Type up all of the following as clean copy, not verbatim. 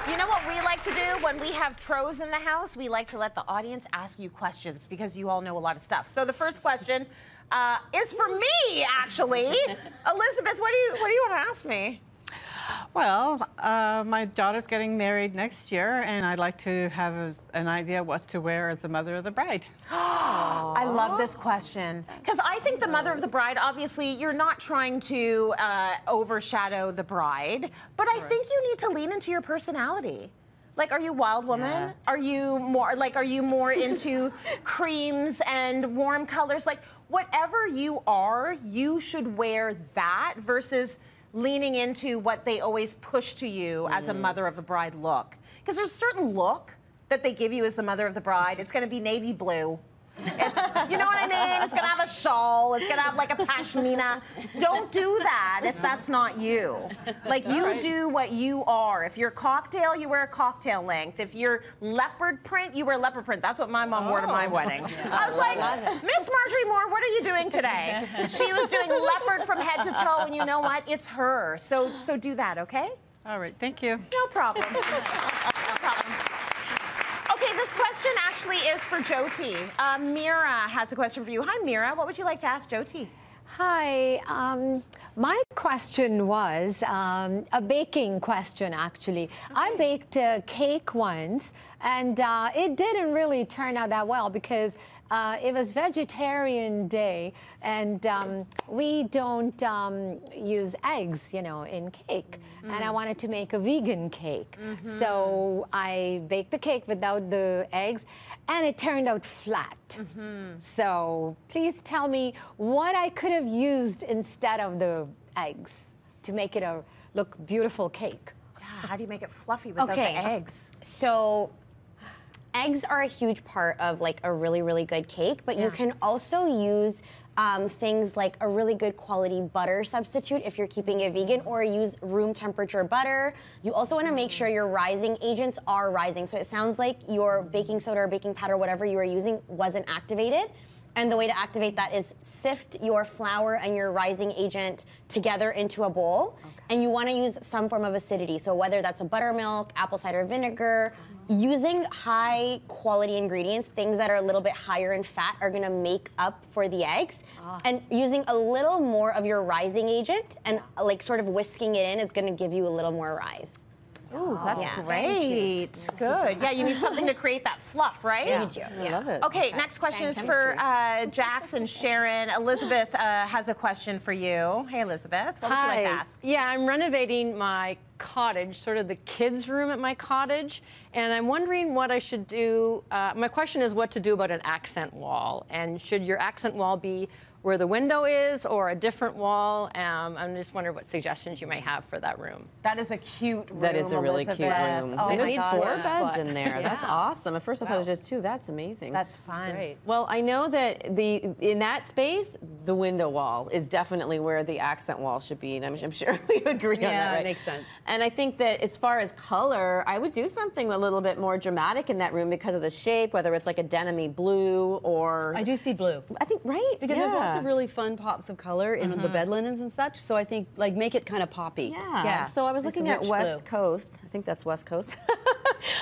You know what we like to do when we have pros in the house? We like to let the audience ask you questions because you all know a lot of stuff. So the first question is for me, actually. Elizabeth, what do you want to ask me? Well, my daughter's getting married next year, and I'd like to have an idea what to wear as the mother of the bride. I love this question. Because I think the mother of the bride, obviously, you're not trying to overshadow the bride, but I think you need to lean into your personality. Like, are you a wild woman? Yeah. Are you more into creams and warm colors? Like, whatever you are, you should wear that versus leaning into what they always push to you as a mother of the bride look. Because there's a certain look that they give you as the mother of the bride. It's going to be navy blue. It's, you know what I mean? It's going to have a shawl. It's going to have like a pashmina. Don't do that if that's not you. Like, you do what you are. If you're cocktail, you wear a cocktail length. If you're leopard print, you wear leopard print. That's what my mom wore to my wedding. I was like, Miss Marjorie Moore, what are you doing today? She was doing leopard from head to toe, and you know what? It's her. So do that, okay? All right, thank you. No problem. No problem. Okay, this question actually is for Jyoti. Mira has a question for you. Hi, Mira. What would you like to ask Jyoti? Hi. My question was a baking question, actually. Okay. I baked a cake once, and it didn't really turn out that well because it was vegetarian day, and we don't use eggs, you know, in cake. And I wanted to make a vegan cake. So I baked the cake without the eggs, and it turned out flat. So please tell me what I could have used instead of the eggs to make it a look beautiful cake. Yeah, how do you make it fluffy without the eggs? So eggs are a huge part of like a really, really good cake, but you can also use things like a really good quality butter substitute if you're keeping it vegan, or use room temperature butter. You also want to make sure your rising agents are rising. So it sounds like your baking soda or baking powder, whatever you were using, wasn't activated. And the way to activate that is sift your flour and your rising agent together into a bowl. And you want to use some form of acidity. So whether that's a buttermilk, apple cider vinegar, using high quality ingredients, things that are a little bit higher in fat, are going to make up for the eggs. And using a little more of your rising agent and like sort of whisking it in is going to give you a little more rise. Ooh, that's great. Good. Yeah, you need something to create that fluff, right? Yeah. You do. I love it. Okay, next question is for Jax and Sharon. Elizabeth has a question for you. Hey, Elizabeth, what would you like to ask? Yeah, I'm renovating my cottage, sort of the kids' room at my cottage, and I'm wondering what I should do. My question is what to do about an accent wall, and should your accent wall be where the window is or a different wall? I'm just wondering what suggestions you might have for that room. That is a cute room, That is a really cute room. Oh, and there's 4 beds in there. Yeah. That's awesome. At first I thought it was just 2. That's amazing. That's fun. That's great. Well, I know that in that space, the window wall is definitely where the accent wall should be, and I'm sure we agree on that, right? Yeah, it makes sense. And I think that as far as color, I would do something a little bit more dramatic in that room because of the shape, whether it's like a denim-y blue or... I do see blue. I think, right? Because there's lots of really fun pops of color in the bed linens and such, so I think, like, make it kind of poppy. Yeah. So I was looking at West Coast. I think that's West Coast.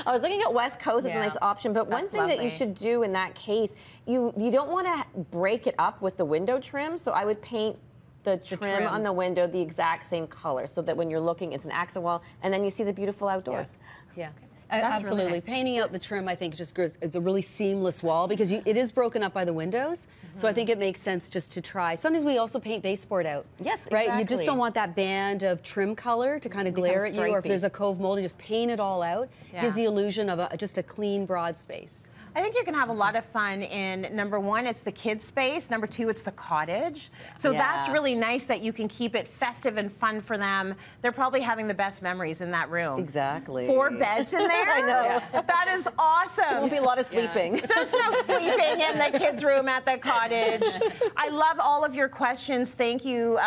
I was looking at West Coast as a nice option, but one thing that you should do in that case, you don't want to break it up with the window trim, so I would paint the trim on the window the exact same color, so that when you're looking, it's an accent wall, and then you see the beautiful outdoors. Yeah. Absolutely. Really nice. Painting out the trim, I think, just gives it's a really seamless wall because it is broken up by the windows. So I think it makes sense just to try. Sometimes we also paint baseboard out. Yes, right? exactly. You just don't want that band of trim color to kind of glare at you, or if there's a cove mold, you just paint it all out. Gives the illusion of just a clean, broad space. I think you can have a lot of fun in, number 1, it's the kids' space. Number 2, it's the cottage. So that's really nice that you can keep it festive and fun for them. They're probably having the best memories in that room. Exactly. 4 beds in there? I know. That is awesome. There won't be a lot of sleeping. There's no sleeping in the kids' room at the cottage. I love all of your questions. Thank you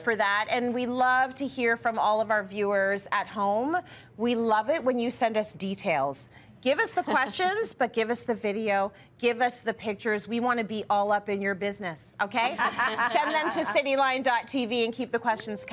for that. And we love to hear from all of our viewers at home. We love it when you send us details. Give us the questions, but give us the video. Give us the pictures. We want to be all up in your business, okay? Send them to cityline.tv and keep the questions coming.